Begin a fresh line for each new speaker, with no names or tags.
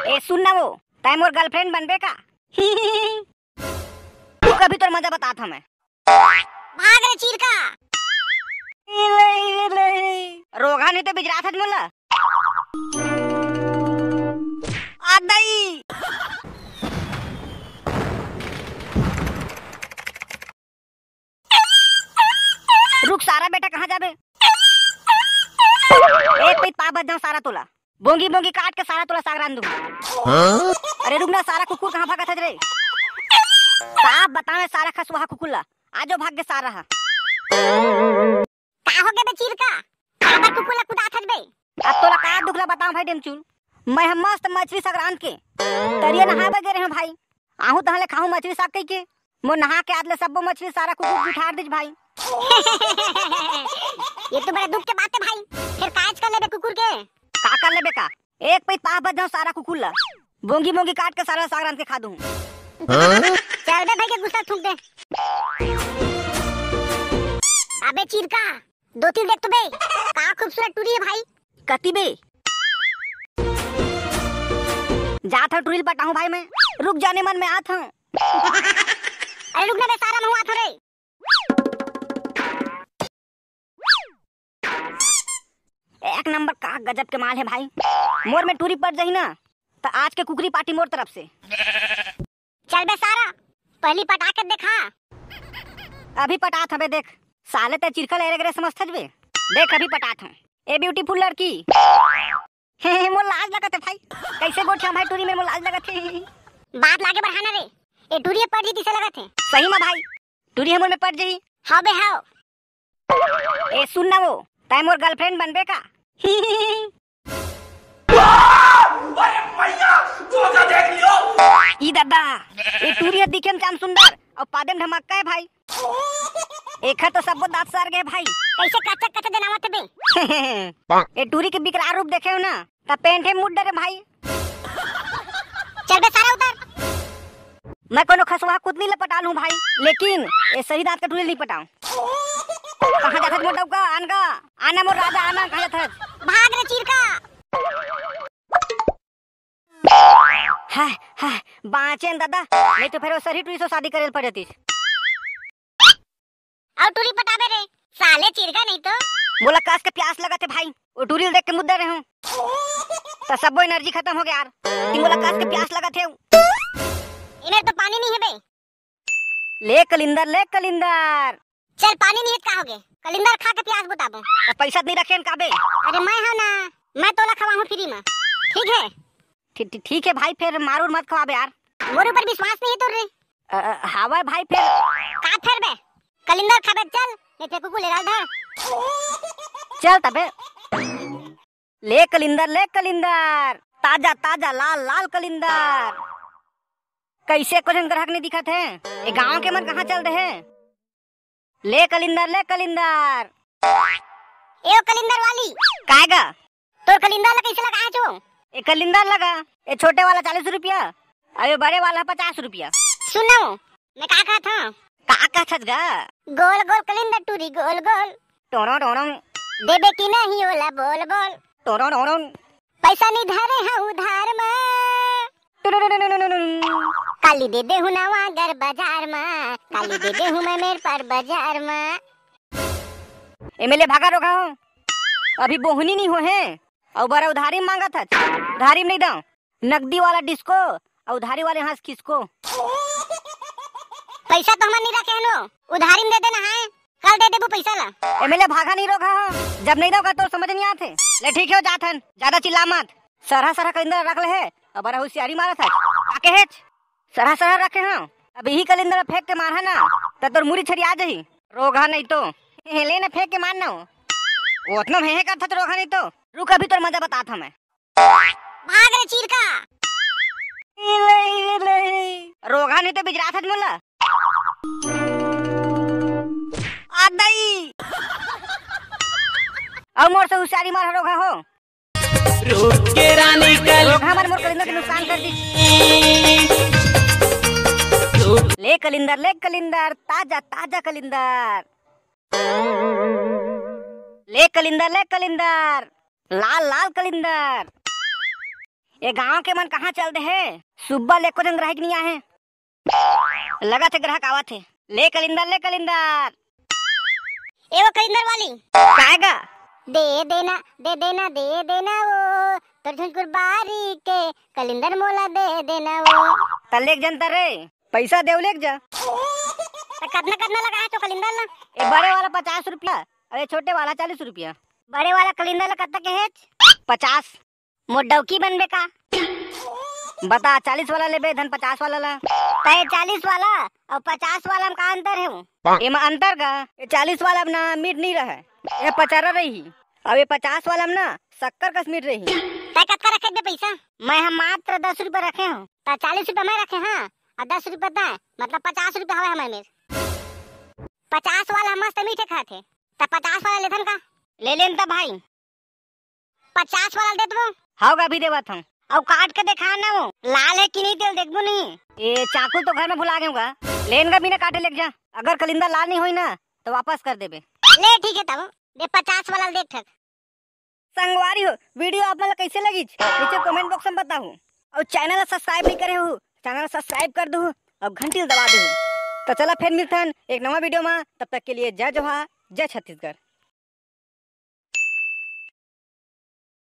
ए सुन ना, वो टाइम और गर्लफ्रेंड बनबे का? तू कभी तो मजा बता था मैं।
भाग रे चीरका।
रोगा नहीं तो बिजरा था मुल्ला। आदाई रुक सारा बेटा, कहाँ जाबे? एक पीत पा बज जाऊं सारा तोला बोंगी बोंगी काट के सारा तोला साग रान दूं। अरे रुक ना, सारा कुकुर कहाँ भागा था रे? साहब बतावे सारा खसुहा कुकुला आजो भाग के सारा हा।
का हो गए बे चीरका? काबर कुकुला कुदा था बे?
अब तोला का दुखला बताऊं भाई डेमचूल। मैं हम मस्त मछली संक्रांत के तरिया नहाबे गए रहे भाई। आहू तहले खाऊं मछली साग कई के मो नहा के आदले सबो मछली सारा कुकुर उठाड़ दीज भाई।
ये तो बड़ा दुख के बात है भाई। फिर काज कर लेबे कुकुर के?
का कर लेबे का? एक पे पाह बज जाऊं सारा कुकुला बोंगी बोंगी काट के सारा साग रान के खा दूं।
चल बे भाई के गुस्सा थूक दे। अबे चीरका दो तीन देख तो बे, का खूबसूरत टूरी है भाई।
कती बे जात हूं टूरिल पटाऊं भाई मैं। रुक जाने मन में आत हूं।
अरे रुक ना बे, सारा मैं हुआ था रे।
एक नंबर का गजब के माल है भाई। मोर में टूरी पड़ जाही ना तो आज के कुकरी पार्टी मोर तरफ से।
चल बे सारा पहली पटा के देखा।
अभी पटात हबे देख साले ते चिरका ले रे समझत हबे। देख अभी पटात हूं। ए ब्यूटीफुल लड़की हे मोर लाज लगत है भाई। कैसे गोठा भाई टूरी में मोर लाज लगत है।
बात लागे बढ़ाना रे। ए टूरी पड़ जी किसे लगत है?
सही में भाई टूरी हमर में पड़ जही।
हां बे हां।
ए सुन ना, वो टाइम और गर्लफ्रेंड बनबे का?
अरे भैया तू देख लियो।
ई दादा ए टूरी दिखे में चाम सुंदर और पादे में धमक्का है भाई। एक तो सबो दांत सार गए भाई।
कैसे कच्चा कच्चा जनावत है बे?
ए टूरी के बिकरार रूप देखे हो ना ता पेंट है मुड डरे भाई।
चल बे सारा उतर।
मैं कोनो खसवा कुतनी लपटा लूं भाई, लेकिन ए सही दांत का टूरी नहीं पटाऊं। कहां जाथत मोर डौका आनगा आना मोर राजा आना कहां जाथत?
भाग रे चीरका।
हाय हाय बाँचेन दादा, नहीं तो फिर वो सही टूरी से शादी करेल पड़ती।
और टूरी पटाबे रे साले चीरका नहीं तो।
बोला काश के प्यास लगा थे भाई, वो टूरी देख के मुद्दा रहे हूं तो सबो एनर्जी खत्म हो गया यार। तुम बोला काश के प्यास लगा थे।
इन्हें तो पानी नहीं है बे।
ले कलिंदर ले कलिंदर।
चल पानी नहीं है का होगे? कलिंदर खा के प्यास बुताबो।
तो पैसा नहीं रखे का बे?
अरे मैं हूं ना, मैं तोला खवाऊं फ्री में। ठीक है
ठीक है भाई, फिर मारूर मत खवाबे यार।
मोर ऊपर विश्वास नहीं है तो रे।
हवा भाई फिर
का फिर बे कलिंदर खाबे चल, नहीं ते कुकु ले डाल धर।
चल तबे ले कलिंदर ताजा ताजा लाल लाल कलिंदर। कैसे कुछ ग्राहक नहीं दिखत है ये गांव के मन कहाँ चल रहे हैं? ले कलिंदर
ए कलिंदर वाली
काएगा
तो कलिंदर ला कैसे लगा छो?
ये कलिंदर लगा, ये छोटे वाला 40 रुपया और ये बड़े वाला 50 रुपया।
सुनो मैं का कहा था?
का छजगा
गोल गोल कलिंदर टूरी गोल गोल।
टोरो टोरो
देबे की नहीं होला बोल बोल।
टोरो टोरो
पैसा नहीं धरे है उधार में। काली दे दे हूँ नवा घर बाजार में, काली दे दे हूँ मैं मेरे पर बाजार में।
एमएलए भागा रोगा हो अभी बोहनी नहीं हो है और बड़ा उधारी मांगा था। उधारी नहीं दो, नकदी वाला डिस्को और उधारी वाले हाथ किसको?
पैसा तो हम नहीं रखे हैं नो, उधारी में दे देना है, कल दे देबो पैसा ला।
एमएलए भागा नहीं रोगा हो, जब नहीं दोगा तो समझ नहीं आते। ले ठीक है जाथन, ज्यादा चिल्ला मत। सरहा कलिंदर रख ले है और बड़ा होशियारी मारा था। काके है सरहा रखे हैं, अभी ही कलिंदर फेंक के मारा ना तो तोर मुरी छरी आ जाही। रोगा नहीं तो ले ना फेंक के मारना हो उतना में करता तो रोगा नहीं तो। रुक अभी तो मजा बता था मैं।
भाग रे चीरका।
रोगा नहीं तो बिजरा था मुल्ला। आदाई और मोर से होशियारी मार रोगा हो।
रुक के रानी कल
रोगा हमारे मोर कलिंदर के नुकसान कर दी। ले कलिंदर ताजा ताजा कलिंदर। ले कलिंदर लाल लाल कलिंदर। ये गांव के मन कहाँ चल दे है? सुब्बा ले को दिन ग्राहक नहीं आए। लगा थे ग्राहक आवा थे। ले कलिंदर ले कलिंदर।
ए वो कलिंदर वाली
काहेगा?
दे देना दे देना दे देना वो तोर झुनकुर बारी के कलिंदर मोला दे देना वो।
तलेक जनता रे पैसा देव लेक जा।
कितना कितना लगा है तो कलिंदर ला?
ये बड़े वाला 50 रुपया और ये छोटे वाला 40 रुपया।
बड़े वाला कलिंदर ला कितना के है?
50।
मोर डौकी बनबे का?
बता 40 वाला लेबे धन 50 वाला ला।
तय 40 वाला और 50 वाला में का अंतर है?
ये में अंतर का ये 40 वाला में ना मीट नहीं रहे, ये 50 रही। अब ये 50 वाला में ना शक्कर का मीट रही।
तय कत्ता रखे दे पैसा? मैं हम मात्र 10 रुपए रखे हूँ। तय 40 रुपए मैं रखे हाँ और 10 रुपए तय मतलब 50 रुपए हवे हमारे में। 50 वाला मस्त मीठे खाते तय 50 वाला लेथन का?
ले लेन ता भाई।
50 वाला दे दो।
हाउगा भी देवत हम।
और काट के देखा ना वो लाल है कि नहीं तेल देखबो नहीं।
ये चाकू तो घर में भुला गऊंगा। लेन का बिना काटे लेके जा। अगर कलिंदर लाल नहीं हुई ना तो वापस कर देबे।
ले ठीक है तब दे 50 वाला देख ठक।
संगवारी हो वीडियो आप मतलब कैसे लगी नीचे कमेंट बॉक्स में बताओ। और चैनल सब्सक्राइब नहीं करे हो चैनल सब्सक्राइब कर दो और घंटी दबा दो। तो चला फिर मिलते हैं एक नवा वीडियो में। तब तक के लिए जय जोहार जय छत्तीसगढ़।